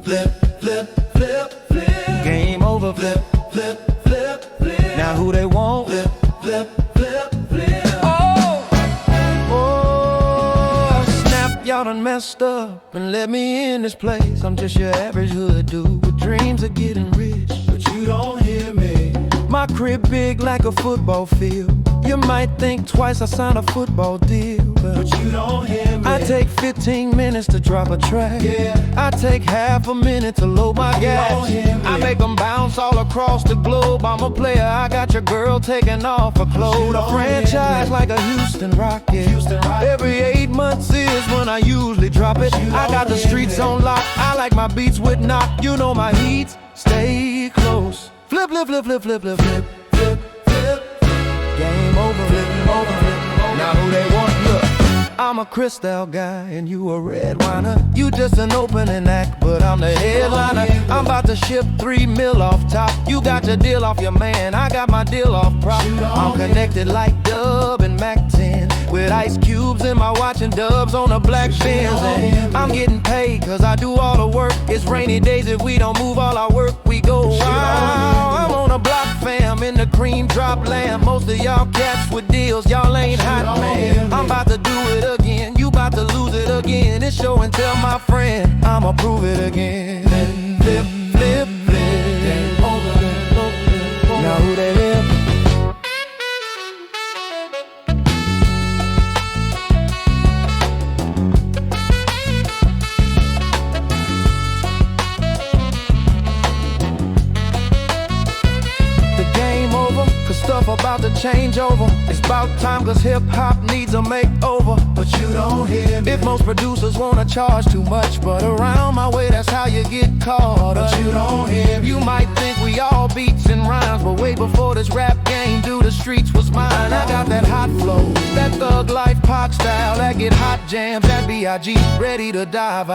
flip, flip, flip, flip. Game over. Flip, flip, flip, flip. Now who they want? Flip, flip, flip, flip. Oh, snap, y'all done messed up and let me in this place. I'm just your average hood dude with dreams of getting rich, But you don't hear me. my crib big like a football field. You might think twice I signed a football deal, But you don't hear me. I take 15 minutes to drop a track. Yeah. I take half a minute to load my don't gas. hear me. I make them bounce all across the globe. I'm a player, I got your girl taking off her clothes. A don't hear franchise me. like a Houston Rocket. Houston Rocket. Every 8 months is when I usually drop it. you I got don't the hear streets me. on lock. I like my beats with knock. You know my heats stay close. Flip, flip, flip, flip, flip, flip, flip. Flip, flip, Game over. flip, over, flip, over. Now who they want? Look, I'm a crystal guy and you a red winer. You just an opening act, but I'm the headliner. I'm about to ship 3 mil off top. You got your deal off your man, I got my deal off prop. I'm connected like Dub and Mac 10, with ice cubes in my watch and dubs on a black Benz. And I'm getting paid cause I do all the work. It's rainy days if we don't move all our work, we go wild. I'm on a block fam in the cream drop lamb. Most of y'all cats with deals, y'all ain't hot, man. I'm about to do it again, you about to lose it again. It's show and tell, my friend, I'ma prove it again. Flip, flip, flip. Game over. Now who they live? The game over, cause stuff about to change over. It's about time cause hip-hop needs a makeover. But you don't hear me. If most producers wanna charge too much, but around my way that's how you get caught up. But you don't hear me. You might think we all beats and rhymes, but way before this rap game, do the streets was mine. I got that hot flow, that thug life pop style, that get hot jams, that B.I.G. ready to dive.